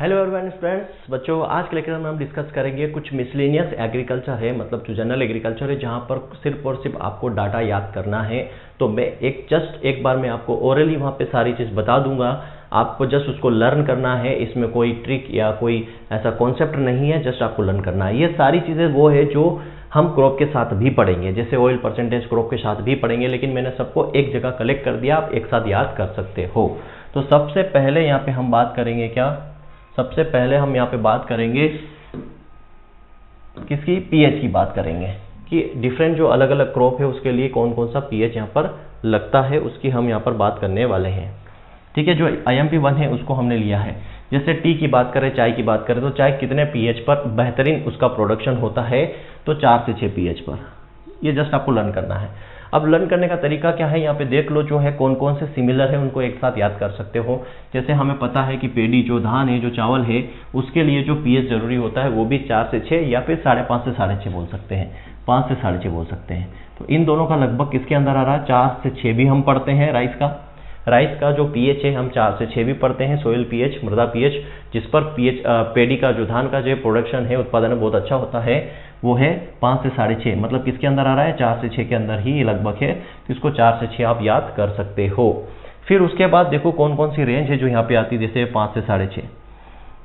Hello everyone friends, बच्चों आज के लेक्चर में हम डिस्कस करेंगे कुछ मिसलेनियस एग्रीकल्चर है, मतलब जो जनरल एग्रीकल्चर है जहां पर सिर्फ और सिर्फ आपको डाटा याद करना है। तो मैं एक बार मैं आपको ओरली वहां पे सारी चीज़ बता दूंगा, आपको जस्ट उसको लर्न करना है। इसमें कोई ट्रिक या कोई ऐसा कॉन्सेप्ट नहीं है, जस्ट आपको लर्न करना है। ये सारी चीज़ें वो है जो हम क्रॉप के साथ भी पढ़ेंगे, जैसे ऑयल परसेंटेज क्रॉप के साथ भी पढ़ेंगे, लेकिन मैंने सबको एक जगह कलेक्ट कर दिया, आप एक साथ याद कर सकते हो। तो सबसे पहले यहाँ पे हम बात करेंगे सबसे पहले हम यहाँ पे बात करेंगे किसकी, पीएच की बात करेंगे कि डिफरेंट जो अलग अलग क्रॉप है उसके लिए कौन कौन सा पीएच यहाँ पर लगता है, उसकी हम यहाँ पर बात करने वाले हैं। ठीक है, जो IMP1 है उसको हमने लिया है। जैसे टी की बात करें, चाय की बात करें, तो चाय कितने पीएच पर बेहतरीन उसका प्रोडक्शन होता है, तो 4 से 6 पीएच पर। ये जस्ट आपको लर्न करना है। अब लर्न करने का तरीका क्या है, यहाँ पे देख लो, जो है कौन कौन से सिमिलर है उनको एक साथ याद कर सकते हो। जैसे हमें पता है कि पेडी जो धान है, जो चावल है, उसके लिए जो पीएच जरूरी होता है वो भी 4 से 6 या फिर 5.5 से 6.5 बोल सकते हैं, 5 से 6.5 बोल सकते हैं। तो इन दोनों का लगभग किसके अंदर आ रहा है, 4 से 6 भी हम पढ़ते हैं। राइस का जो पीएच है हम 4 से 6 भी पढ़ते हैं। सोयल पीएच, मृदा पीएच, जिस पर पीएच पेडी का जो धान का जो प्रोडक्शन है, उत्पादन बहुत अच्छा होता है, वो है 5 से 6.5। मतलब किसके अंदर आ रहा है, 4 से 6 के अंदर ही लगभग है। तो इसको 4 से 6 आप याद कर सकते हो। फिर उसके बाद देखो कौन कौन सी रेंज है जो यहाँ पे आती है, जैसे 5 से 6.5।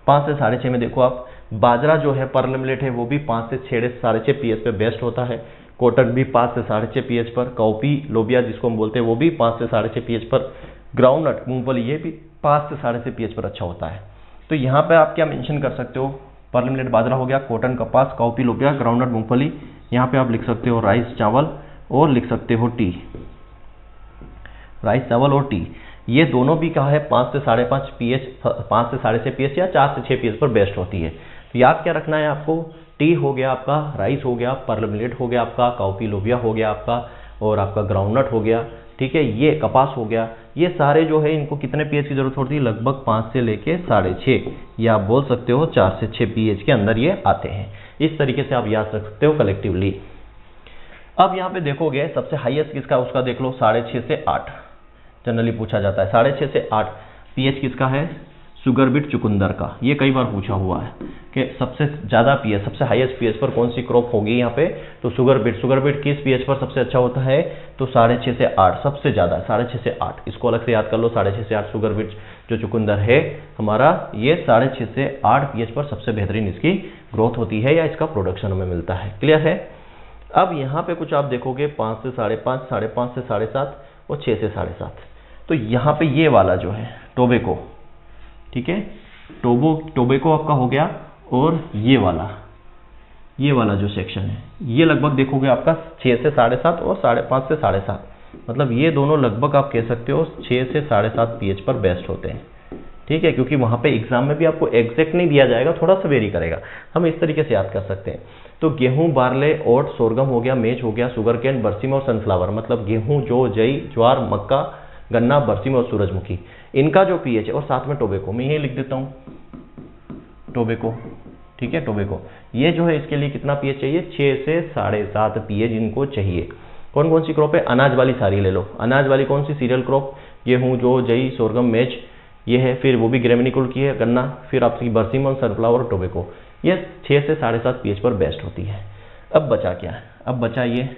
5 से 6.5 में देखो आप, बाजरा जो है पर्ल मिलेट है वो भी 5 से 6.5 पीएच पे बेस्ट होता है। कॉटन भी 5 से 6.5 पीएच पर। काउपी लोबिया जिसको हम बोलते हैं वो भी 5 से 6.5 पीएच पर। ग्राउंडनट मूंगफली ये भी 5 से 6.5 पीएच पर अच्छा होता है। तो यहाँ पे आप क्या मेंशन कर सकते हो, पर्ल मिलेट बाजरा हो गया, कॉटन कपास, काउपी लोबिया, ग्राउंडनट मूंगफली। यहाँ पे आप लिख सकते हो राइस चावल, और लिख सकते हो टी। राइस चावल और टी, ये दोनों भी कहा है 5 से 5.5 पीएच, 5 से 6.5 पीएच या 4 से 6 पीएच पर बेस्ट होती है। तो याद क्या रखना है आपको, टी हो गया आपका, राइस हो गया, पर्ल मिलेट हो गया आपका, काउपी लोबिया हो गया आपका, और आपका ग्राउंडनट हो गया। ठीक है, ये कपास हो गया। ये सारे जो है इनको कितने पीएच की जरूरत होती है, लगभग 5 से लेके 6.5, या आप बोल सकते हो 4 से 6 पीएच के अंदर ये आते हैं। इस तरीके से आप याद रख सकते हो कलेक्टिवली। अब यहाँ पे देखोगे सबसे हाईएस्ट किसका, उसका देख लो, 6.5 से 8 जनरली पूछा जाता है। 6.5 से 8 पीएच किसका है, शुगर बीट चुकंदर का। ये कई बार पूछा हुआ है कि सबसे ज़्यादा पीएच, सबसे हाईएस्ट पीएच पर कौन सी क्रॉप होगी यहाँ पे, तो शुगर बीट किस पीएच पर सबसे अच्छा होता है, तो 6.5 से 8 सबसे ज़्यादा, 6.5 से 8। इसको अलग से याद कर लो, 6.5 से 8 शुगर बीट जो चुकंदर है हमारा, ये 6.5 से 8 पीएच पर सबसे बेहतरीन इसकी ग्रोथ होती है या इसका प्रोडक्शन हमें मिलता है। क्लियर है। अब यहाँ पे कुछ आप देखोगे 5 से 5.5, 5.5 से 7.5 और 6 से 7.5। तो यहाँ पे ये वाला जो है टोबैको, ठीक है, टोबैको आपका हो गया, और ये वाला जो सेक्शन है ये लगभग देखोगे आपका 6 से 7.5 और 5.5 से 7.5। मतलब ये दोनों लगभग आप कह सकते हो 6 से 7.5 पीएच पर बेस्ट होते हैं। ठीक है, क्योंकि वहाँ पे एग्जाम में भी आपको एग्जैक्ट नहीं दिया जाएगा, थोड़ा सा वेरी करेगा। हम इस तरीके से याद कर सकते हैं। तो गेहूं, बार्ले, ओट, सोरगम हो गया, मेज हो गया, शुगर कैन, बरसीम और सनफ्लावर, मतलब गेहूं, जौ, जई, ज्वार, मक्का, गन्ना, बरसीम और सूरजमुखी, इनका जो पीएच है, और साथ में टोबैको, मैं ये लिख देता हूँ टोबैको। ठीक है, टोबैको ये जो है इसके लिए कितना पीएच चाहिए, 6 से 7.5 पीएच इनको चाहिए। कौन कौन सी क्रॉप है, अनाज वाली सारी ले लो। अनाज वाली कौन सी, सीरियल क्रॉप, गेहूं, जौ, जई, सोरगम, मेज, ये है। फिर वो भी ग्रेमिनिकुल की है, गन्ना। फिर आपकी बरसीम और सनफ्लावर और टोबैको, ये 6 से 7.5 पीएच पर बेस्ट होती है। अब बचा क्या है, अब बचा ये,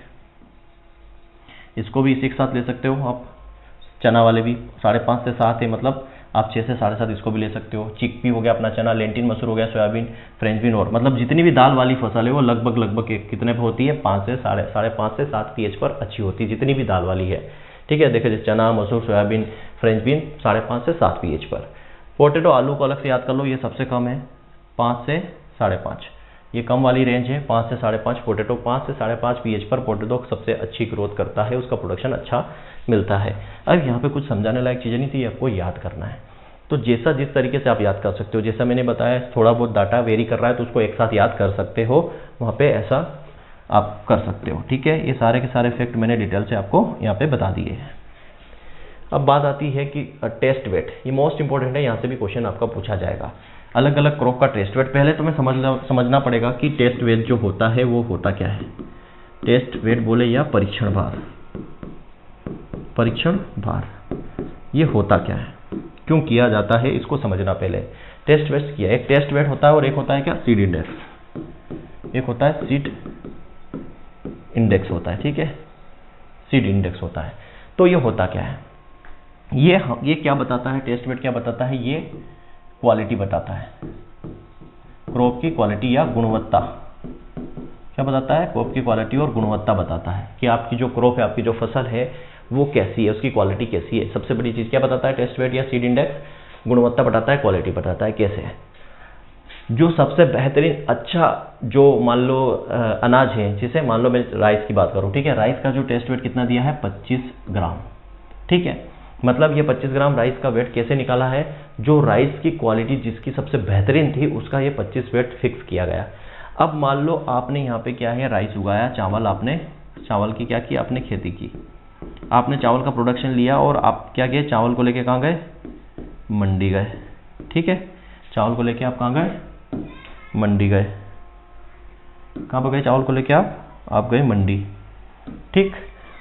इसको भी इसी के साथ ले सकते हो आप। चना वाले भी 5.5 से 7 है, मतलब आप 6 से 7.5 इसको भी ले सकते हो। चिकपी हो गया अपना चना, लेंटिन मसूर हो गया, सोयाबीन, फ्रेंच बीन, और मतलब जितनी भी दाल वाली फसल है वो लगभग कितने पे होती है, 5 से 5.5 से 7 पीएच पर अच्छी होती है, जितनी भी दाल वाली है। ठीक है, देखिए चना, मसूर, सोयाबीन, फ्रेंच बीन 5.5 से 7 पीएच पर। पोटैटो, आलू को अलग से याद कर लो, ये सबसे कम है 5 से 5.5, ये कम वाली रेंज है 5 से 5.5। पोटैटो 5 से 5.5 पीएच पर पोटैटो सबसे अच्छी ग्रोथ करता है, उसका प्रोडक्शन अच्छा मिलता है। अब यहाँ पे कुछ समझाने लायक चीज़ें नहीं थी, आपको याद करना है। तो जैसा जिस तरीके से आप याद कर सकते हो, जैसा मैंने बताया, थोड़ा बहुत डाटा वेरी कर रहा है तो उसको एक साथ याद कर सकते हो, वहाँ पे ऐसा आप कर सकते हो। ठीक है, ये सारे के सारे फैक्ट मैंने डिटेल से आपको यहाँ पे बता दिए हैं। अब बात आती है कि टेस्ट वेट, ये मोस्ट इंपॉर्टेंट है, यहाँ से भी क्वेश्चन आपका पूछा जाएगा। अलग अलग क्रॉप का टेस्ट वेट, पहले तो मैं समझना पड़ेगा कि टेस्ट वेट जो होता है वो होता क्या है। टेस्ट वेट बोले या परीक्षण भार, ये होता क्या है, क्यों किया जाता है, इसको समझना पहले। टेस्ट वेट किया। एक टेस्ट वेट होता है और एक होता है क्या, सीड इंडेक्स, एक होता है सीड इंडेक्स होता है, ठीक है, सीड इंडेक्स होता है। तो ये होता क्या है, ये क्या बताता है, टेस्ट वेट क्या बताता है, ये क्वालिटी बताता है, क्रॉप की क्वालिटी या गुणवत्ता। क्या बताता है, क्रॉप की क्वालिटी और गुणवत्ता बताता है कि आपकी जो क्रॉप है, आपकी जो फसल है वो कैसी है, उसकी क्वालिटी कैसी है। सबसे बड़ी चीज़ क्या बताता है टेस्ट वेट या सीड इंडेक्स, गुणवत्ता बताता है, क्वालिटी बताता है कैसे है। जो सबसे बेहतरीन अच्छा जो मान लो अनाज है, जिसे मान लो मैं राइस की बात करूं, ठीक है, राइस का जो टेस्ट वेट कितना दिया है 25 ग्राम, ठीक है, मतलब ये 25 ग्राम राइस का वेट कैसे निकाला है, जो राइस की क्वालिटी जिसकी सबसे बेहतरीन थी उसका ये 25 वेट फिक्स किया गया। अब मान लो आपने यहाँ पे क्या है, राइस उगाया, चावल, आपने चावल की क्या की, आपने खेती की, आपने चावल का प्रोडक्शन लिया और आप क्या किए, चावल को लेके कहाँ गए, मंडी गए, ठीक है, चावल को लेके आप कहाँ गए, मंडी गए। कहाँ पर गए चावल को लेके आप गए मंडी, ठीक।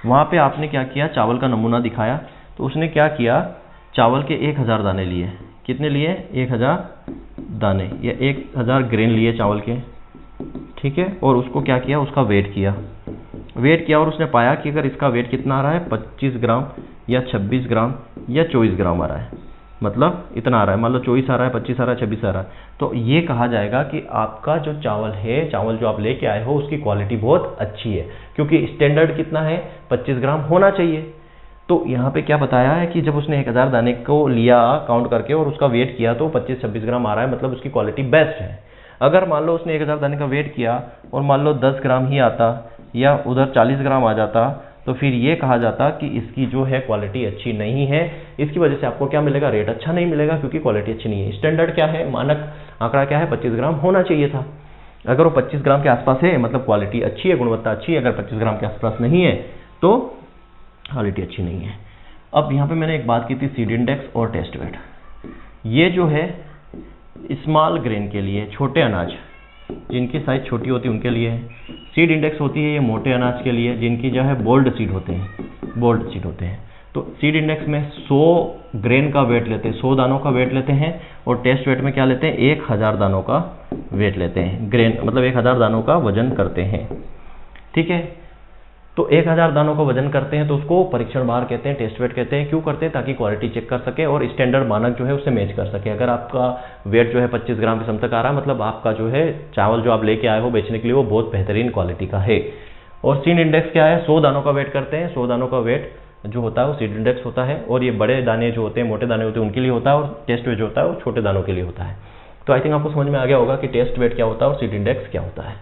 वहाँ पे आपने क्या किया, चावल का नमूना दिखाया, तो उसने क्या किया, चावल के 1000 दाने लिए। कितने लिए, 1000 दाने या 1000 ग्रेन लिए चावल के, ठीक है, और उसको क्या किया, उसका वेट किया, और उसने पाया कि अगर इसका वेट कितना आ रहा है 25 ग्राम या 26 ग्राम या 24 ग्राम आ रहा है, मतलब इतना आ रहा है, मान लो 24 आ रहा है, 25 आ रहा है, 26 आ रहा है, तो ये कहा जाएगा कि आपका जो चावल है, चावल जो आप लेके आए हो उसकी क्वालिटी बहुत अच्छी है, क्योंकि स्टैंडर्ड कितना है 25 ग्राम होना चाहिए। तो यहाँ पे क्या बताया है कि जब उसने 1000 दाने को लिया काउंट करके और उसका वेट किया तो 25-26 ग्राम आ रहा है, मतलब उसकी क्वालिटी बेस्ट है। अगर मान लो उसने 1000 दाने का वेट किया और मान लो 10 ग्राम ही आता या उधर 40 ग्राम आ जाता, तो फिर ये कहा जाता कि इसकी जो है क्वालिटी अच्छी नहीं है। इसकी वजह से आपको क्या मिलेगा, रेट अच्छा नहीं मिलेगा, क्योंकि क्वालिटी अच्छी नहीं है। स्टैंडर्ड क्या है, मानक आंकड़ा क्या है, 25 ग्राम होना चाहिए था। अगर वो 25 ग्राम के आसपास है मतलब क्वालिटी अच्छी है, गुणवत्ता अच्छी है। अगर 25 ग्राम के आसपास नहीं है तो क्वालिटी अच्छी नहीं है। अब यहाँ पे मैंने एक बात की थी सीड इंडेक्स और टेस्ट वेट। ये जो है स्मॉल ग्रेन के लिए, छोटे अनाज जिनकी साइज छोटी होती है उनके लिए है। सीड इंडेक्स होती है ये मोटे अनाज के लिए, जिनकी जो है बोल्ड सीड होते हैं, तो सीड इंडेक्स में 100 ग्रेन का वेट लेते हैं, 100 दानों का वेट लेते हैं, और टेस्ट वेट में क्या लेते हैं, 1000 दानों का वेट लेते हैं। ग्रेन मतलब 1000 दानों का वजन करते हैं, ठीक है। तो 1000 दानों का वजन करते हैं तो उसको परीक्षण भार कहते हैं, टेस्ट वेट कहते हैं। क्यों करते हैं, ताकि क्वालिटी चेक कर सके और स्टैंडर्ड मानक जो है उससे मैच कर सके। अगर आपका वेट जो है 25 ग्राम के समतक आ रहा है, मतलब आपका जो है चावल जो आप लेके आए हो बेचने के लिए वो बहुत बेहतरीन क्वालिटी का है। और सीड इंडेक्स क्या है, 100 दानों का वेट करते हैं। 100 दानों का वेट जो होता है वो सीड इंडेक्स होता है, और ये बड़े दाने जो होते हैं, मोटे दाने होते हैं, उनके लिए होता है, और टेस्ट वेट जो होता है वो छोटे दानों के लिए होता है। तो आई थिंक आपको समझ में आ गया होगा कि टेस्ट वेट क्या होता है और सीड इंडेक्स क्या होता है,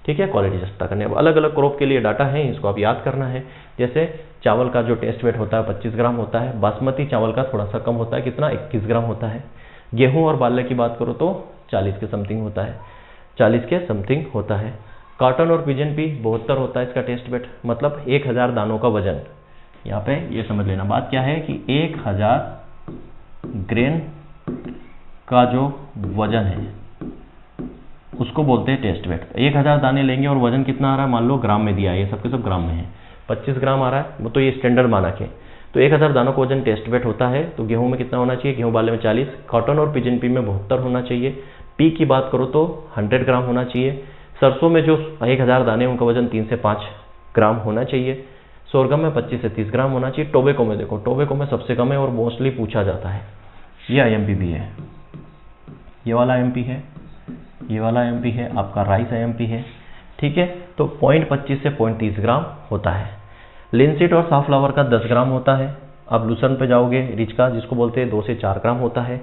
ठीक है। क्वालिटी पता करने, अब अलग अलग क्रॉप के लिए डाटा है, इसको आप याद करना है। जैसे चावल का जो टेस्ट वेट होता है 25 ग्राम होता है, बासमती चावल का थोड़ा सा कम होता है, कितना, 21 ग्राम होता है। गेहूं और बाल्ले की बात करो तो 40 के समथिंग होता है, 40 के समथिंग होता है। कॉटन और पिजन पी 72 होता है इसका टेस्ट वेट, मतलब 1000 दानों का वजन। यहाँ पे ये समझ लेना बात क्या है कि 1000 ग्रेन का जो वजन है उसको बोलते हैं टेस्ट वेट। 1000 दाने लेंगे और वजन कितना आ रहा है, मान लो ग्राम में दिया है, ये सबके सब ग्राम में है, 25 ग्राम आ रहा है, वो तो ये स्टैंडर्ड मानक है। तो 1000 दानों का वजन टेस्ट वेट होता है। तो गेहूं में कितना होना चाहिए, गेहूं बाले में 40, कॉटन और पिजन पी में 72 होना चाहिए। पी की बात करो तो 100 ग्राम होना चाहिए। सरसों में जो 1000 दाने उनका वजन 3 से 5 ग्राम होना चाहिए। सोरगम में 25 से 30 ग्राम होना चाहिए। टोबैको में देखो, टोबैको में सबसे कम है और मोस्टली पूछा जाता है। ये IMP भी है, ये वाला IMP है, ये वाला IMP है, आपका राइस IMP है, ठीक है। तो 0.25 से 0.30 ग्राम होता है। लिनसीड और साफ्लावर का 10 ग्राम होता है। अब लूसन पे जाओगे, रिच का जिसको बोलते हैं 2 से 4 ग्राम होता है।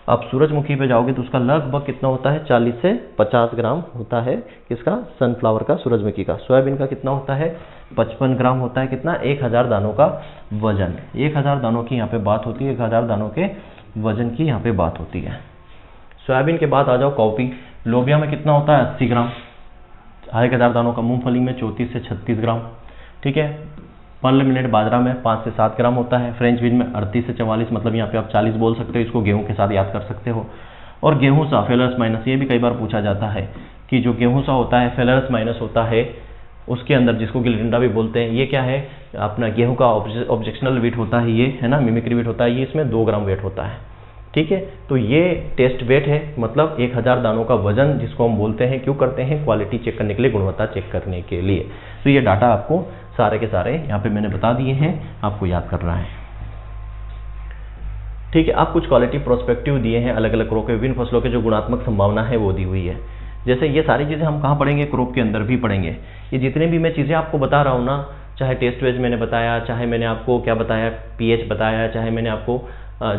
अब सूरजमुखी पे जाओगे तो उसका लगभग कितना होता है, 40 से 50 ग्राम होता है। किसका, सनफ्लावर का, सूरजमुखी का। सोयाबीन का कितना होता है, 55 ग्राम होता है। कितना, 1000 दानों का वजन। 1000 दानों की यहाँ पे बात होती है, 1000 दानों के वजन की यहाँ पे बात होती है। सोयाबीन के बाद आ जाओ कॉफी। लोबिया में कितना होता है, 80 ग्राम, 1000 दानों का। मूंगफली में 34 से 36 ग्राम, ठीक है। पल्ल मिलेट बाजरा में 5 से 7 ग्राम होता है। फ्रेंच बीन में 38 से 44, मतलब यहाँ पे आप 40 बोल सकते हो, इसको गेहूं के साथ याद कर सकते हो। और गेहूं सा फेलर्स माइनस, ये भी कई बार पूछा जाता है कि जो गेहूं सा होता है फेलर्स माइनस होता है, उसके अंदर जिसको गिलटिंडा भी बोलते हैं, ये क्या है, अपना गेहूं का ऑब्जेक्शनल वेट होता है, ये है ना, मिमिक्री वेट होता है, ये इसमें 2 ग्राम वेट होता है, ठीक है। तो ये टेस्ट वेट है, मतलब 1000 दानों का वजन, जिसको हम बोलते हैं, क्यों करते हैं, क्वालिटी चेक करने के लिए, गुणवत्ता चेक करने के लिए। तो ये डाटा आपको सारे के सारे यहाँ पे मैंने बता दिए हैं, आपको याद करना है। ठीक है। आप कुछ क्वालिटी प्रोस्पेक्टिव दिए हैं अलग अलग क्रॉप के, विभिन्न फसलों के जो गुणात्मक संभावना है वो दी हुई है। जैसे ये सारी चीज़ें हम कहाँ पढ़ेंगे, क्रॉप के अंदर भी पढ़ेंगे। ये जितने भी मैं चीज़ें आपको बता रहा हूँ ना, चाहे टेस्ट वेज मैंने बताया, चाहे मैंने आपको क्या बताया, पीएच बताया, चाहे मैंने आपको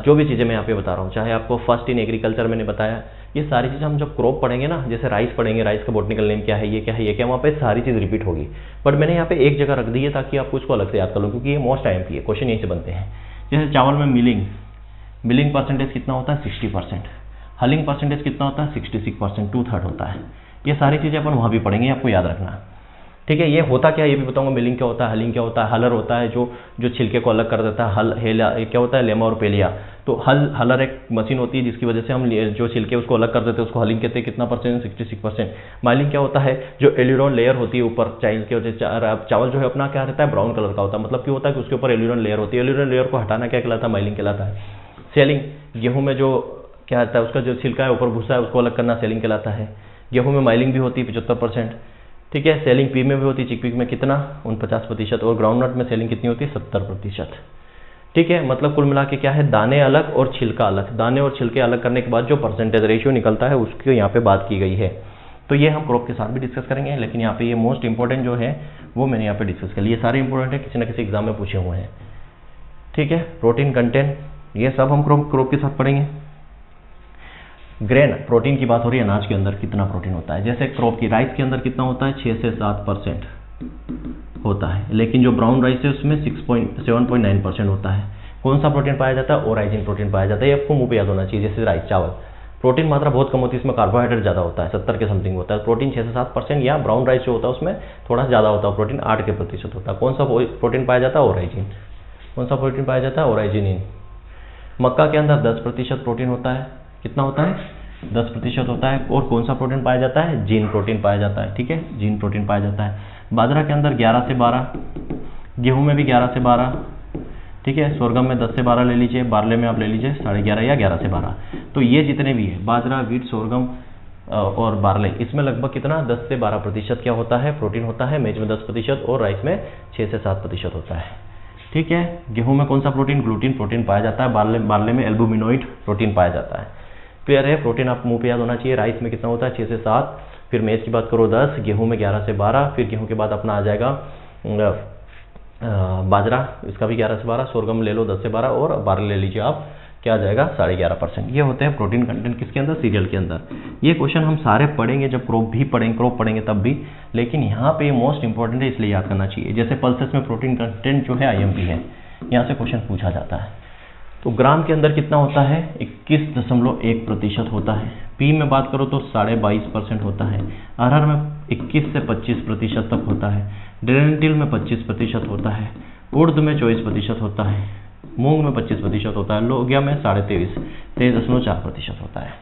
जो भी चीज़ें मैं यहाँ पे बता रहा हूँ, चाहे आपको फर्स्ट इन एग्रीकल्चर मैंने बताया, ये सारी चीज़ें हम जब क्रॉप पढ़ेंगे ना, जैसे राइस पढ़ेंगे, राइस का बॉटनिकल नेम क्या है, ये क्या है, ये क्या, वहाँ पे सारी चीज़ रिपीट होगी। बट मैंने यहाँ पे एक जगह रख दी है ताकि आपको इसको अलग से याद कर लो, क्योंकि ये मोस्ट IMP है, क्वेश्चन यहीं से बनते हैं। जैसे चावल में मिलिंग परसेंटेज कितना होता है, 60%। हलिंग परसेंटेज कितना होता है, 66%, 2/3 होता है। ये सारी चीज़ें अपन वहाँ भी पढ़ेंगे, आपको याद रखना। ठीक है। ये होता क्या है ये भी बताऊंगा, मिलिंग क्या होता है, हलिंग क्या होता है, हलर होता है जो छिलके को अलग कर देता है, हेला क्या होता है, लेमा और पेलिया। तो हलर एक मशीन होती है जिसकी वजह से हम जो छिलके उसको अलग कर देते हैं, उसको हलिंग कहते हैं। कितना परसेंट, 66%। माइलिंग क्या होता है, जो एल्यूरोन लेयर होती है ऊपर चावल के वजह से, चावल जो है अपना क्या रहता है, ब्राउन कलर का होता है। मतलब क्यों होता है कि उसके ऊपर एल्यूरोन लेयर होती है, एल्यूरोन लेयर को हटाना क्या कहलाता है, माइलिंग कहलाता है। सेलिंग, गेहूँ में जो क्या रहता है, उसका जो छिलका है ऊपर भूसा है उसको अलग करना सेलिंग कहलाता है। गेहूँ में माइलिंग भी होती है 75%। ठीक है। सेलिंग पी में भी होती है, चिकपीक में कितना, 49%। और ग्राउंडनट में सेलिंग कितनी होती है, 70%। ठीक है। मतलब कुल मिला के क्या है, दाने अलग और छिलका अलग, दाने और छिलके अलग करने के बाद जो परसेंटेज रेशियो निकलता है उसकी यहाँ पे बात की गई है। तो ये हम क्रॉप के साथ भी डिस्कस करेंगे, लेकिन यहाँ पे ये मोस्ट इंपॉर्टेंट जो है वो मैंने यहाँ पे डिस्कस कर लिया। ये सारे इंपॉर्टेंट है, किसी ना किसी एग्जाम में पूछे हुए हैं। ठीक है। प्रोटीन कंटेंट ये सब हम क्रॉप के साथ पढ़ेंगे। ग्रेन, प्रोटीन की बात हो रही है, अनाज के अंदर कितना प्रोटीन होता है। जैसे क्रॉप की राइस के अंदर कितना होता है, 6 से 7% होता है, लेकिन जो ब्राउन राइस है उसमें 7.9% होता है। कौन सा प्रोटीन पाया जाता है, ओराइजिन प्रोटीन पाया जाता है। ये आपको मुंह पे याद होना चाहिए। जैसे राइस, चावल, प्रोटीन मात्रा बहुत कम होती है, इसमें कार्बोहाइड्रेट ज़्यादा होता है, 70 के समथिंग होता है। प्रोटीन 6 से 7%, या ब्राउन राइस जो होता है उसमें थोड़ा ज़्यादा होता है, प्रोटीन 8% होता है। कौन सा प्रोटीन पाया जाता है, ओराइजिन। कौन सा प्रोटीन पाया जाता है, ओराइजिनिन। मक्का के अंदर 10% प्रोटीन होता है। कितना होता है, 10% होता है। और कौन सा प्रोटीन पाया जाता है, जीन प्रोटीन पाया जाता है। ठीक है। जीन प्रोटीन पाया जाता है। बाजरा के अंदर 11 से 12, गेहूं में भी 11 से 12। ठीक है। सोरगम में 10 से 12 ले लीजिए, बारले में आप ले लीजिए 11.5 या 11 से 12। तो ये जितने भी है, बाजरा, वीट, सोरगम और बारले, इसमें लगभग कितना, 10 से 12% क्या होता है, प्रोटीन होता है। मेज में 10% और राइस में 6 से 7% होता है। ठीक है। गेहूं में कौन सा प्रोटीन, ग्लूटीन प्रोटीन पाया जाता है। बारले में एल्बुमिनोइड प्रोटीन पाया जाता है। क्लियर है। प्रोटीन आप मुंह पे याद होना चाहिए। राइस में कितना होता है, 6 से 7। फिर मेज की बात करो 10, गेहूं में 11 से 12। फिर गेहूं के बाद अपना आ जाएगा बाजरा, इसका भी 11 से 12। सोरगम ले लो 10 से 12, और बारले ले लीजिए आप, क्या आ जाएगा, 11.5%। ये होते हैं प्रोटीन कंटेंट किसके अंदर, सीरियल के अंदर। ये क्वेश्चन हम सारे पढ़ेंगे जब क्रॉप पढ़ेंगे तब भी, लेकिन यहाँ पे मोस्ट इंपॉर्टेंट है इसलिए याद करना चाहिए। जैसे पल्सेस में प्रोटीन कंटेंट जो है IMP है, यहाँ से क्वेश्चन पूछा जाता है। तो ग्राम के अंदर कितना होता है, 21.1% होता है। पी में बात करो तो 22.5% होता है। अरहर में 21 से 25% तक होता है। डेलेंटिल में 25% होता है। उर्द में 24% होता है। मूंग में 25% होता है। लोगिया में 23.4% होता है।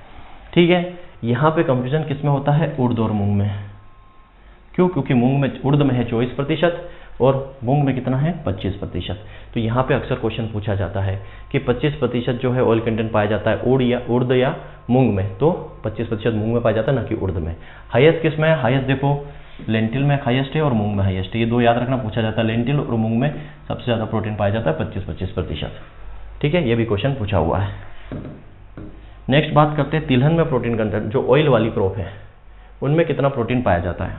ठीक है। यहाँ पे कंफ्यूजन किस में होता है, उर्द और मूंग में। क्यों, क्योंकि उर्द में है 24% और मूंग में कितना है, 25%। तो यहाँ पे अक्सर क्वेश्चन पूछा जाता है कि 25% जो है ऑयल कंटेंट पाया जाता है उर्द या मूंग में, तो 25% मूंग में पाया जाता है, ना कि उर्द में। हाईएस्ट किस में है, हाईएस्ट देखो लेंटिल में हाईएस्ट है और मूंग में हाईएस्ट है। ये दो याद रखना, पूछा जाता है। लेंटिल और मूंग में सबसे ज़्यादा प्रोटीन पाया जाता है, 25%। ठीक है। ये भी क्वेश्चन पूछा हुआ है। नेक्स्ट बात करते हैं तिलहन में प्रोटीन कंटेंट, जो ऑयल वाली क्रॉप है उनमें कितना प्रोटीन पाया जाता है।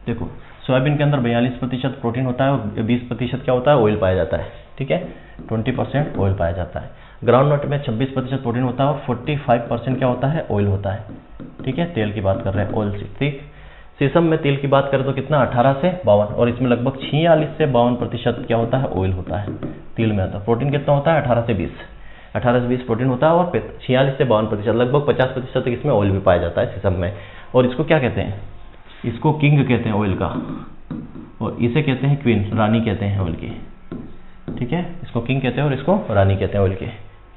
देखो, सोयाबीन के अंदर 42% प्रोटीन होता है और 20% क्या होता है, ऑयल पाया जाता है। ठीक है। 20% ऑयल पाया जाता है। ग्राउंडनट में 26% प्रोटीन होता है और 45% क्या होता है, ऑयल होता है। ठीक है। तेल की बात कर रहे हैं, ऑयल से। ठीक। सीसम में तेल की बात करें तो कितना, 18 से 52, और इसमें लगभग 46 से 52% क्या होता है, ऑयल होता है। तिल में आता है। प्रोटीन कितना होता है, 18 से 20 प्रोटीन होता है और 46 से 52%, लगभग 50% तक इसमें ऑयल भी पाया जाता है सीसम में। और इसको क्या कहते हैं, इसको किंग कहते हैं ऑयल का, और इसे कहते हैं क्वीन, रानी कहते हैं ऑयल की। ठीक है। इसको किंग कहते हैं और इसको रानी कहते हैं ऑयल की,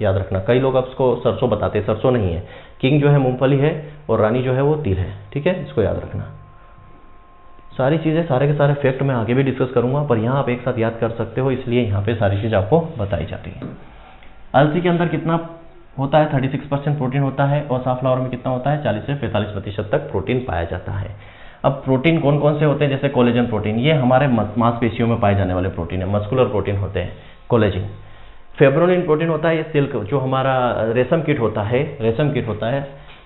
याद रखना। कई लोग अब इसको सरसों बताते हैं, सरसों नहीं है। किंग जो है मूंगफली है और रानी जो है वो तिल है। ठीक है। इसको याद रखना। सारी चीज़ें, सारे के सारे फैक्ट मैं आगे भी डिस्कस करूंगा, पर यहाँ आप एक साथ याद कर सकते हो, इसलिए यहाँ पे सारी चीज़ आपको बताई जा रही है। अलसी के अंदर कितना होता है, 36% प्रोटीन होता है, और साफ्लावर में कितना होता है, 40 से 45% तक प्रोटीन पाया जाता है। अब प्रोटीन कौन कौन से होते हैं, जैसे कोलेजन प्रोटीन, ये हमारे मांसपेशियों में पाए जाने वाले प्रोटीन है, मस्कुलर प्रोटीन होते हैं कोलेजन। फेब्रोलिन प्रोटीन होता है, ये सिल्क जो हमारा रेशम कीट होता है,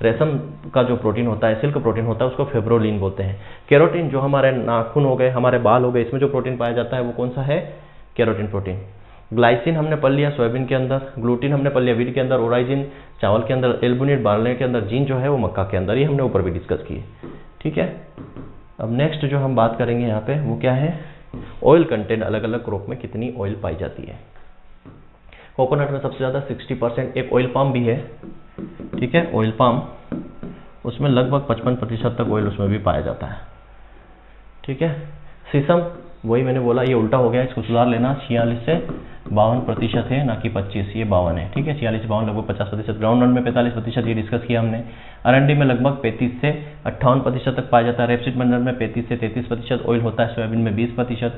रेशम का जो प्रोटीन होता है, सिल्क प्रोटीन होता है, उसको फेब्रोलिन बोलते हैं। केरोटीन जो हमारे नाखून हो गए, हमारे बाल हो गए, इसमें जो प्रोटीन पाया जाता है वो कौन सा है, केरोटीन प्रोटीन। ग्लाइसिन हमने पढ़ लिया सोयाबीन के अंदर, ग्लूटीन हमने पढ़ लिया वीट के अंदर, ओराइजिन चावल के अंदर, एल्बुमिन बार्ले के अंदर, जीन जो है वो मक्का के अंदर, ये हमने ऊपर भी डिस्कस किए। ठीक है, अब नेक्स्ट जो हम बात करेंगे यहाँ पे वो क्या है, ऑयल कंटेंट, अलग अलग क्रॉप में कितनी ऑयल पाई जाती है। कोकोनट में सबसे ज़्यादा 60%, एक ऑयल पाम भी है, ठीक है, ऑयल पाम, उसमें लगभग 55% तक ऑयल उसमें भी पाया जाता है। ठीक है, सीसम, वही मैंने बोला, ये उल्टा हो गया, इसको सुधार लेना, 46 से 52% है, ना कि 25, ये 52 है। ठीक है, 46 से 52 लगभग 50%, ग्राउंडनट में 45%, ये डिस्कस किया हमने। अरंडी में लगभग 35 से 58% तक पाया जाता है। रेपसीड बंडल में 35 से 33% ऑयल होता है। सोयाबीन में 20%,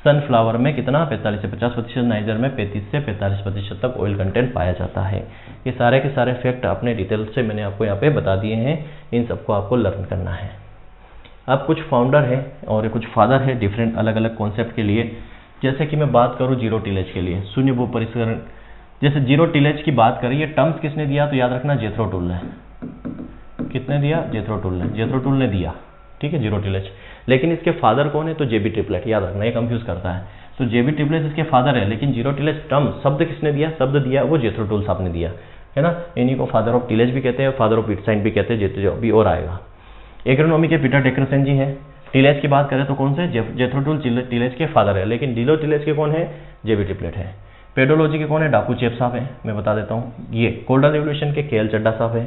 सनफ्लावर में कितना, 45 से 50%, नाइजर में 35 से 45% तक ऑयल कंटेंट पाया जाता है। ये सारे के सारे फैक्ट अपने डिटेल से मैंने आपको यहाँ पे बता दिए हैं, इन सबको आपको लर्न करना है। अब कुछ फाउंडर है और कुछ फादर है डिफरेंट अलग अलग कॉन्सेप्ट के लिए। जैसे कि मैं बात करूँ जीरो टिलेज के लिए, शून्य भू परिष्करण, जैसे जीरो टिलेज की बात करें, ये टर्म्स किसने दिया, तो याद रखना जेथरो टूल ने। किसने दिया, जेथरो टूल ने दिया। ठीक है, जीरो टिलेज। लेकिन इसके फादर कौन है, तो जेबी ट्रिपलेट, याद रखना, ये कंफ्यूज करता है। तो जेबी ट्रिपलेट इसके फादर है, लेकिन जीरो टिलेज टर्म शब्द किसने दिया, शब्द दिया वो जेथरो टूल साहब ने दिया है ना। इन्हीं को फादर ऑफ टिलेज भी कहते हैं, फादर ऑफ विटसाइन भी कहते हैं, जो भी और आएगा। एग्रोनॉमी के पीटर डेक्रसन जी हैं। टिलेज की बात करें तो कौन से, जेथरो टूल टिलेज के फादर है, लेकिन जीरो टिलेज के कौन है, जेबी ट्रिपलेट है। पेडोलॉजी के कौन है, डाकू चेप साहब है, मैं बता देता हूँ, ये कोल्डन रिवोल्यूशन के केएल चड्डा साहब है।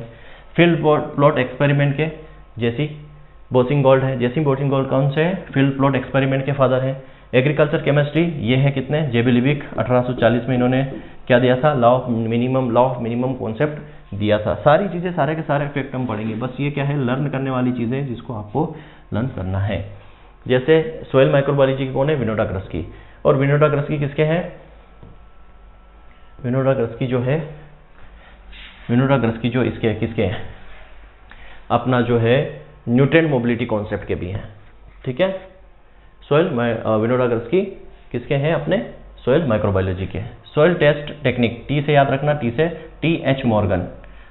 फील्ड प्लॉट एक्सपेरिमेंट के जेसी बोसिंगोल्ड है। जेसी बोसिंगोल्ड कौन से, फील्ड प्लॉट एक्सपेरिमेंट के फादर है। एग्रीकल्चर केमिस्ट्री, ये है कितने, जेबी लिविक, 1840 में इन्होंने क्या दिया था, लॉ ऑफ मिनिमम कॉन्सेप्ट दिया था। सारी चीज़ें, सारे के सारे फैक्ट हम पढ़ेंगे, बस ये क्या है, लर्न करने वाली चीज़ें जिसको आपको लर्न करना है। जैसे सोयल माइक्रोबायोलॉजी की कौन है, विनोडा ग्रस्की, और विनोडा ग्रस्की किसके हैं, विनोडा ग्रस्की जो इसके किसके हैं, अपना जो है न्यूट्रिएंट मोबिलिटी कॉन्सेप्ट के भी हैं। ठीक है, सोयल विनोडा ग्रस्की किसके हैं, अपने सोयल माइक्रोबायोलॉजी के। सोयल टेस्ट टेक्निक, टी से याद रखना, टी से TH Morgan,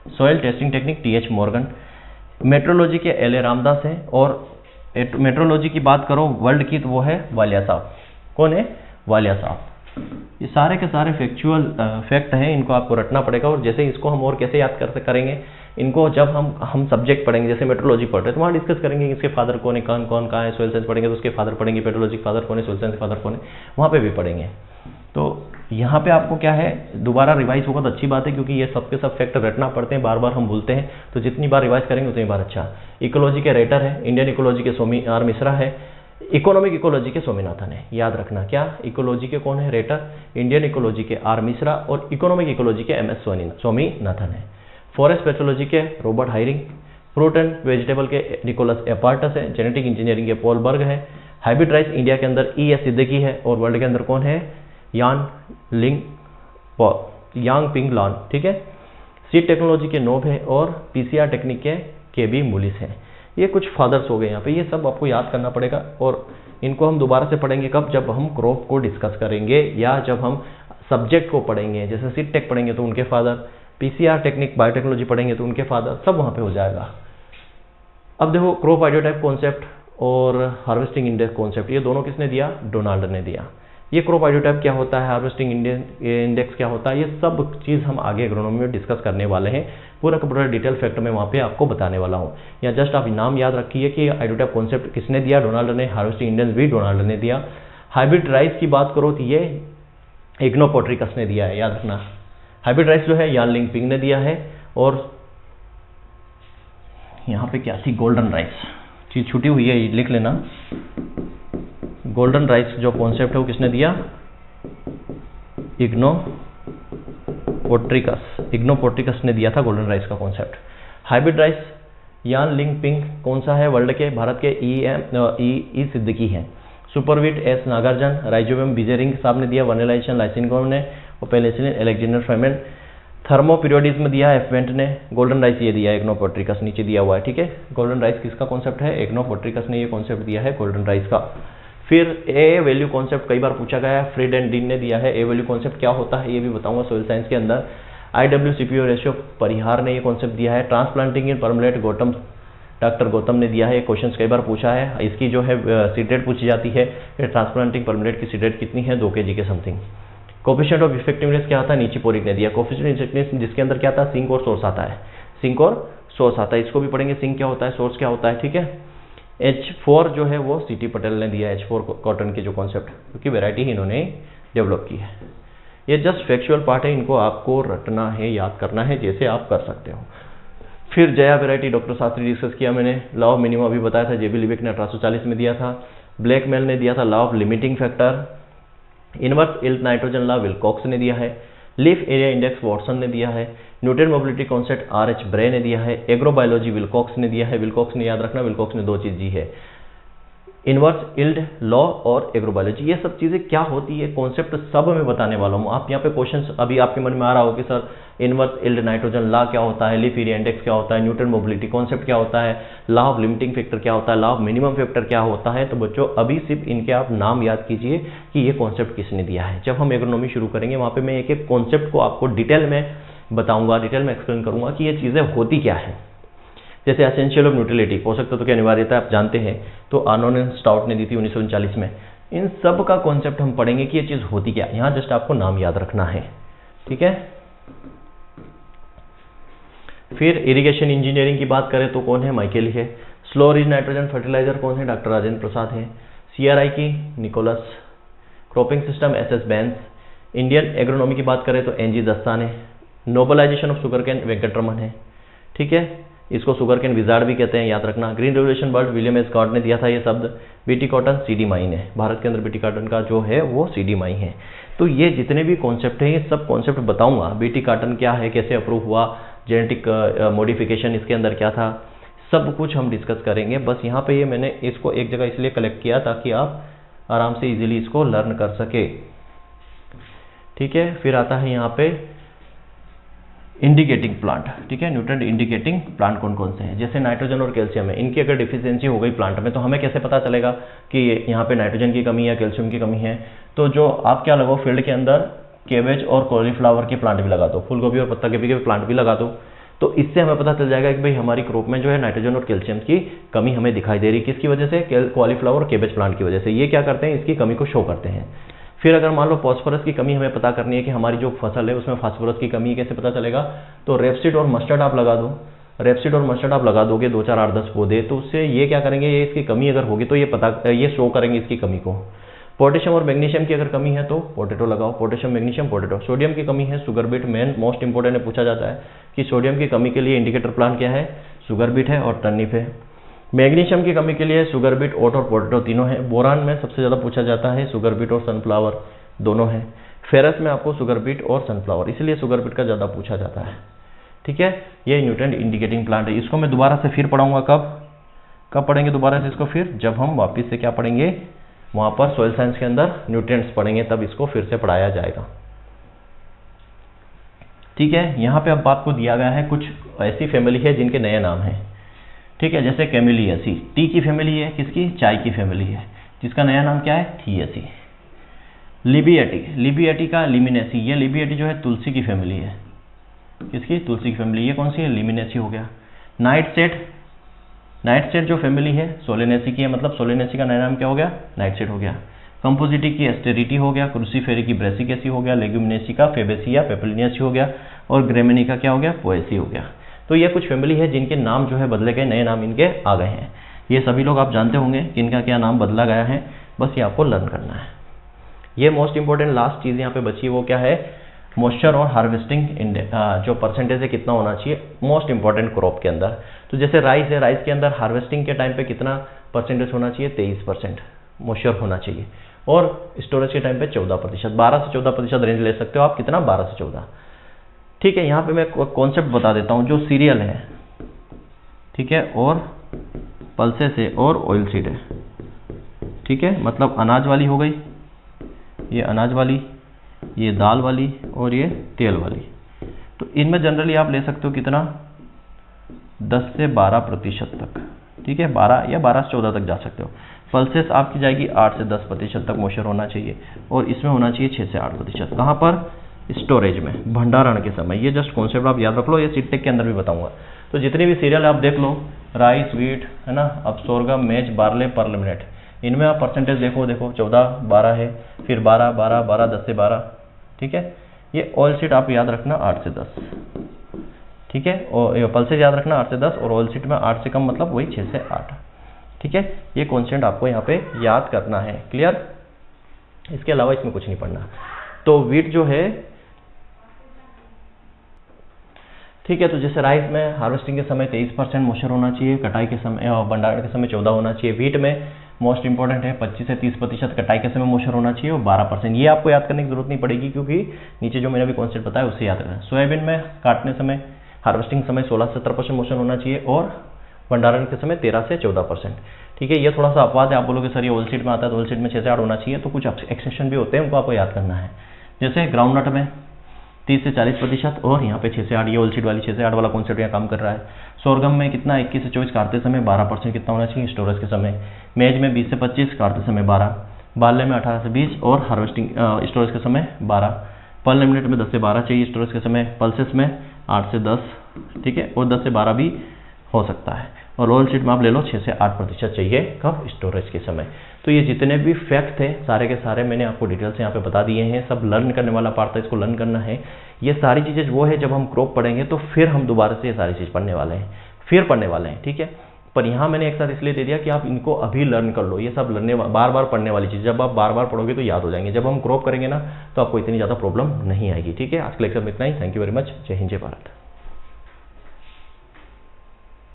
soil testing technique TH Morgan. Metrology के LA रामदास है, और मेट्रोलॉजी की बात करो वर्ल्ड की तो वो है वालिया साहब। कौन है, वालिया साहब। ये सारे के सारे फैक्चुअल फैक्ट हैं, इनको आपको रटना पड़ेगा। और जैसे इसको हम और कैसे याद करेंगे, इनको जब हम सब्जेक्ट पढ़ेंगे, जैसे मेट्रोलॉजी पढ़ रहे हैं तो वहाँ डिस्कस करेंगे इसके फादर कौन है, कौन कहाँ है। सोयल साइंस पढ़ेंगे तो उसके फादर पढ़ेंगे, पेट्रोलॉजी फादर कौन है, सोयल साइंस फादर कौन है, वहाँ पे भी पढ़ेंगे। तो यहाँ पे आपको क्या है, दोबारा रिवाइज होगा तो अच्छी बात है, क्योंकि ये सबके सब फैक्ट रटना पड़ते हैं, बार बार हम भूलते हैं, तो जितनी बार रिवाइज करेंगे उतनी बार अच्छा। इकोलॉजी के रेटर है, इंडियन इकोलॉजी के स्वामी आर मिश्रा है, इकोनॉमिक इकोलॉजी के स्वामीनाथन है। याद रखना, क्या इकोलॉजी के कौन है, रेटर, इंडियन इकोलॉजी के आर मिश्रा, और इकोनॉमिक इकोलॉजी के MS स्वामीनाथन है। फॉरेस्ट पैथोलॉजी के Robert hiring, fruit and vegetable के निकोलस एपार्टस है, जेनेटिक इंजीनियरिंग के पॉल बर्ग है। हाइब्रिड राइस इंडिया के अंदर ES सिद्दीकी है, और वर्ल्ड के अंदर कौन है, यांग पिंग लॉन। ठीक है, सीड टेक्नोलॉजी के नोब है, और PCR टेक्निक के KB मुलिस है। ये कुछ फादर्स हो गए यहाँ पे, ये सब आपको याद करना पड़ेगा, और इनको हम दोबारा से पढ़ेंगे कब, जब हम क्रॉप को डिस्कस करेंगे, या जब हम सब्जेक्ट को पढ़ेंगे। जैसे सीड टेक पढ़ेंगे तो उनके फादर, PCR टेक्निक बायोटेक्नोलॉजी पढ़ेंगे तो उनके फादर, सब वहाँ पे हो जाएगा। अब देखो, क्रॉप आइडियोटाइप कॉन्सेप्ट और हार्वेस्टिंग इंडेक्स कॉन्सेप्ट, ये दोनों किसने दिया, डोनाल्ड ने दिया। ये क्रॉप आइडियोटाइप क्या होता है, हार्वेस्टिंग इंडेक्स क्या होता है, ये सब चीज़ हम आगे एग्रोनॉमी में डिस्कस करने वाले हैं। पूरा का पूरा डिटेल फैक्ट में वहाँ पे आपको बताने वाला हूँ। या जस्ट आप नाम याद रखिए कि आइडियोटाइप कॉन्सेप्ट किसने दिया, डोनाल्ड ने। हार्वेस्टिंग इंडेक्स भी डोनाल्ड ने दिया। हाइब्रिड राइस की बात करो तो ये इग्नोपोट्रिकस ने दिया है, याद रखना। हाइब्रिड राइस जो है यान लिंग पिंग ने दिया है। और यहाँ पे क्या थी, गोल्डन राइस, चीज़ छुटी हुई है, लिख लेना। गोल्डन राइस जो कॉन्सेप्ट है वो किसने दिया, इग्नोपोट्रिकस ने दिया था गोल्डन राइस का कॉन्सेप्ट। हाइब्रिड राइस यान लिंग पिंग कौन सा है, वर्ल्ड के, भारत के ई सिद्दीकी है। सुपरवीट S नागार्जुन, राइजोबियम बिजेरिंग साहब ने दिया, वनलाइजेशन लाइसिन ने, और पेनिसिलिन अलेक्जेंडर फ्लेमिंग। थर्मोपीरियोडिज्म दिया है एफवेंट ने। गोल्डन राइस ये दिया है इग्नोपोट्रिकस, नीचे दिया हुआ है, ठीक है। गोल्डन राइस किसका कॉन्सेप्ट है? इग्नोपोट्रिकस ने ये कॉन्सेप्ट दिया है गोल्डन राइस का। फिर ए वैल्यू कॉन्सेप्ट कई बार पूछा गया है, फ्रीड एंड डीन ने दिया है। ए वैल्यू कॉन्सेप्ट क्या होता है ये भी बताऊंगा सोइल साइंस के अंदर। IWCPO रेशियो परिहार ने ये कॉन्सेप्ट दिया है। ट्रांसप्लांटिंग इन परमलेट गौतम, डॉक्टर गौतम ने दिया है। क्वेश्चन कई बार पूछा है, इसकी जो है सीटेट पूछी जाती है। ट्रांसप्लांटिंग परमलेट की सीटेट कितनी है? 2 kg के समथिंग। कोफिशिएंट ऑफ इफेक्टिवनेस क्या आता है? नीचे पोरिक ने दिया। कोफिशिएंट ऑफ इफेक्टिवनेस जिसके अंदर क्या आता है? सिंक और सोर्स आता है, सिंक और सोर्स आता है, इसको भी पढ़ेंगे। सिंक क्या होता है, सोर्स क्या होता है, ठीक है। H4 जो है वो CT पटेल ने दिया है, H4 कॉटन के जो कॉन्सेप्ट, क्योंकि वेराइटी ही इन्होंने डेवलप की है। ये जस्ट फैक्चुअल पार्ट है, इनको आपको रटना है, याद करना है, जैसे आप कर सकते हो। फिर Jaya variety doctor Shastri discuss किया मैंने। लॉ ऑफ मिनिमम अभी बताया था, JB लिविक ने 1840 में दिया था। ब्लैकमेल ने दिया था law of limiting factor. Inverse इल्ट नाइट्रोजन लॉ विल्कॉक्स ने दिया है। लीफ एरिया इंडेक्स वॉटसन ने दिया है। न्यूटन मोबिलिटी कॉन्सेप्ट RH ब्रे ने दिया है। एग्रोबायोलॉजी विल्कॉक्स ने दिया है। विल्कॉक्स ने याद रखना, विल्कॉक्स ने 2 चीज दी है, इनवर्स इल्ड लॉ और एग्रोबायोलॉजी। ये सब चीजें क्या होती है कॉन्सेप्ट सब मैं बताने वाला हूँ। आप यहाँ पे क्वेश्चन अभी आपके मन में आ रहा हो कि sir inverse yield nitrogen law क्या होता है, लीफ एरिया इंडेक्स क्या होता है, न्यूटन मोबिलिटी कॉन्सेप्ट क्या होता है, लॉ ऑफ लिमिटिंग फैक्टर क्या होता है, लॉ ऑफ मिनिमम फैक्टर क्या होता है। तो बच्चों अभी सिर्फ इनके आप नाम याद कीजिए कि ये कॉन्सेप्ट किसने दिया है। जब हम एग्रोनॉमी शुरू करेंगे वहाँ पे मैं एक एक कॉन्सेप्ट को आपको डिटेल में बताऊंगा, डिटेल में एक्सप्लेन करूंगा कि ये चीजें होती क्या है। जैसे एसेंशियल ऑफ न्यूट्रलिटी, पोषक तत्व की अनिवार्यता आप जानते हैं, तो आर्नोल्ड एंड स्टाउट ने दी थी 1939 में। इन सब का कॉन्सेप्ट हम पढ़ेंगे कि ये चीज होती क्या। यहाँ जस्ट आपको नाम याद रखना है, ठीक है। फिर इरिगेशन इंजीनियरिंग की बात करें तो कौन है? माइकेल है। स्लो रिच नाइट्रोजन फर्टिलाइजर कौन है? डॉक्टर राजेंद्र प्रसाद है। CRI की निकोलस। क्रॉपिंग सिस्टम SS बेंस। इंडियन एग्रोनॉमी की बात करें तो NG दस्तान है। नोबलाइजेशन ऑफ शुगर कैन वेंकटरमन है, ठीक है। इसको शुगर कैन विजार्ड भी कहते हैं, याद रखना। Green revolution word William S Scott ने दिया था ये शब्द। BT कॉटन CD माइन है, भारत के अंदर BT कॉटन का जो है वो CD माइन है। तो ये जितने भी कॉन्सेप्ट हैं ये सब कॉन्सेप्ट बताऊंगा। BT कॉटन क्या है, कैसे अप्रूव हुआ, जेनेटिक मॉडिफिकेशन इसके अंदर क्या था, सब कुछ हम डिस्कस करेंगे। बस यहाँ पे ये मैंने इसको एक जगह इसलिए कलेक्ट किया ताकि आप आराम से इजीली इसको लर्न कर सके, ठीक है। फिर आता है यहाँ पे इंडिकेटिंग प्लांट, ठीक है। न्यूट्रिएंट इंडिकेटिंग प्लांट कौन कौन से हैं? जैसे नाइट्रोजन और कैल्शियम है, इनकी अगर डिफिशियंसी हो गई प्लांट में तो हमें कैसे पता चलेगा कि यहाँ पे नाइट्रोजन की कमी या कैल्शियम की कमी है? तो जो आप क्या लगाओ फील्ड के अंदर, केबेज और कॉलीफ्लावर के प्लांट भी लगा दो, फूल गोभी और पत्ता गोभी के प्लांट भी लगा दो, तो इससे हमें पता चल जाएगा कि भाई हमारी क्रॉप में जो है नाइट्रोजन और कैल्शियम की कमी हमें दिखाई दे रही। किसकी वजह से? कॉलीफ्लावर और केबेज प्लांट की वजह से। ये क्या करते हैं? इसकी कमी को शो करते हैं। फिर अगर मान लो फॉस्फोरस की कमी हमें पता करनी है कि हमारी जो फसल है उसमें फास्फोरस की कमी कैसे पता चलेगा? तो रेपसीड और मस्टर्ड आप लगा दो। रेपसीड और मस्टर्ड आप लगा दोगे 2, 4, 8, 10 पौधे, तो उससे ये क्या करेंगे, ये इसकी कमी अगर होगी तो ये शो करेंगे इसकी कमी को। पोटेशियम और मैग्नीशियम की अगर कमी है तो पोटैटो लगाओ, पोटेशियम मैग्नीशियम पोटैटो। सोडियम की कमी है, sugar beet. Main most important है, पूछा जाता है कि सोडियम की कमी के लिए इंडिकेटर प्लांट क्या है? शुगर बीट है और टर्निप है। मैग्नीशियम की कमी के लिए शुगर बीट, ओट और पोटैटो तीनों है। बोरान में सबसे ज्यादा पूछा जाता है, शुगर बीट और सनफ्लावर दोनों है। फेरस में आपको शुगर बीट और सनफ्लावर, इसलिए शुगर बीट का ज्यादा पूछा जाता है, ठीक है। ये न्यूट्रिएंट इंडिकेटिंग प्लांट है। इसको मैं दोबारा से फिर पढ़ाऊंगा। कब पढ़ेंगे दोबारा से इसको? फिर जब हम वापस से क्या पढ़ेंगे, वहां पर सोइल साइंस के अंदर न्यूट्रिएंट्स पढ़ेंगे, तब इसको फिर से पढ़ाया जाएगा, ठीक है। यहाँ पे अब आपको दिया गया है कुछ ऐसी फैमिली है जिनके नए नाम हैं, ठीक है। जैसे कैमिलियसी, टी की फैमिली है, किसकी? चाय की फैमिली है, जिसका नया नाम क्या है? थियसी। लिबिएटी का लिमिनेसी, ये लिबिएटी जो है तुलसी की फैमिली है, किसकी? तुलसी की फैमिली। ये कौन सी है? लिमिनेसी हो गया। नाइटशेड जो फैमिली है सोलेनेसी की है, मतलब सोलेनेसी का नया नाम क्या हो गया? नाइटशेड हो गया। कंपोजिटी की एस्टेरिटी हो गया, क्रूसीफेरी की ब्रेसिकेसी हो गया, लेग्यूमिनेसी का फेबेसी या पेपलिनियसी हो गया, और ग्रेमिनी का क्या हो गया? पोएसी हो गया। तो ये कुछ फैमिली है जिनके नाम जो है बदले गए, नए नाम इनके आ गए हैं। ये सभी लोग आप जानते होंगे कि इनका क्या नाम बदला गया है, बस ये आपको लर्न करना है। ये मोस्ट इंपोर्टेंट लास्ट चीज यहाँ पे बची, वो क्या है? मॉइस्चर और हार्वेस्टिंग जो परसेंटेज है कितना होना चाहिए मोस्ट इंपॉर्टेंट क्रॉप के अंदर। तो जैसे राइस है, राइस के अंदर हार्वेस्टिंग के टाइम पे कितना परसेंटेज होना चाहिए? 23% मॉइस्चर होना चाहिए, और स्टोरेज के टाइम पे 14%, 12 से 14% रेंज ले सकते हो आप। कितना? 12 से 14, ठीक है। यहाँ पे मैं कॉन्सेप्ट बता देता हूँ। जो सीरियल है, ठीक है, और पल्सेस है और ऑयल सीड है, ठीक है, मतलब अनाज वाली हो गई, ये अनाज वाली, ये दाल वाली और ये तेल वाली। तो इनमें जनरली आप ले सकते हो कितना, 10 से 12% तक, ठीक है, 12 या 12 से 14 तक जा सकते हो। पल्सेस आपकी जाएगी 8 से 10% तक मॉइस्चर होना चाहिए, और इसमें होना चाहिए 6 से 8%। कहाँ पर, स्टोरेज में, भंडारण के समय। ये जस्ट कॉन्सेप्ट आप याद रख लो, ये सीटेक के अंदर भी बताऊंगा। तो जितनी भी सीरियल आप देख लो, राइस, व्हीट, है ना, अब सोरगम, मेज, बार्ले, पर्ल मिलेट, इनमें आप परसेंटेज देखो 14, 12 है, फिर 12, 12, 12, 10 से 12, ठीक है। ये ऑयल सीट आप याद रखना 8 से 10, ठीक है, और पल्सेज याद रखना 8 से 10, और ऑयल सीट में 8 से कम मतलब वही 6 से 8, ठीक है। ये कॉन्सेप्ट आपको यहाँ पे याद करना है, क्लियर। इसके अलावा इसमें कुछ नहीं पढ़ना। तो व्हीट जो है, ठीक है, तो जैसे राइस में हार्वेस्टिंग के समय 23% मॉइस्चर होना चाहिए, कटाई के समय और भंडारण के समय 14 होना चाहिए। व्हीट में मोस्ट इंपॉर्टेंट है 25 से 30% कटाई के समय मॉइस्चर होना चाहिए, और 12%। ये आपको याद करने की जरूरत नहीं पड़ेगी, क्योंकि नीचे जो मैंने अभी कॉन्सेप्ट बताया उससे याद रखना। सोयाबीन में काटने समय, हार्वेस्टिंग समय 16 से 17% मॉइस्चर होना चाहिए, और भंडारण के समय 13 से 14%, ठीक है। ये थोड़ा सा अपवाद है, आप बोलोगे सर ये ऑयल सीड में आता है तो ऑयल सीड में 6 से 8 होना चाहिए, तो कुछ एक्सेप्शन भी होते हैं, उनको आपको याद करना है। जैसे ग्राउंड नट में 30 से 40%, और यहाँ पे 6 से 8, ये ऑयल सीड वाली 6 से 8 वाला कॉन्सेप्ट यहाँ काम कर रहा है। सोरगम में कितना, 21 से 24 काटते समय 12% कितना होना चाहिए स्टोरेज के समय। मेज में 20 से 25, काटते समय 12, बार्ले में 18 से 20, और हार्वेस्टिंग स्टोरेज के समय 12, पर्ल मिलेट में 10 से 12 चाहिए स्टोरेज के समय, पल्सेस में 8 से 10, ठीक है, और 10 से 12 भी हो सकता है, और ऑयल सीड में आप ले लो 6 से 8% चाहिए कब, स्टोरेज के समय। तो ये जितने भी फैक्ट थे सारे के सारे मैंने आपको डिटेल से यहाँ पे बता दिए हैं। सब लर्न करने वाला पार्ट था, इसको लर्न करना है। ये सारी चीज़ें वो है जब हम क्रॉप पढ़ेंगे तो फिर हम दोबारा से ये सारी चीज़ पढ़ने वाले हैं, फिर पढ़ने वाले हैं, ठीक है। पर यहाँ मैंने एक साथ इसलिए दे दिया कि आप इनको अभी लर्न कर लो। ये सब बार बार पढ़ने वाली चीज़, जब आप बार बार पढ़ोगे तो याद हो जाएंगे। जब हम क्रॉप करेंगे ना तो आपको इतनी ज़्यादा प्रॉब्लम नहीं आएगी, ठीक है। आज के लेक्चर में इतना ही। Thank you very much. जय हिंद, जय भारत।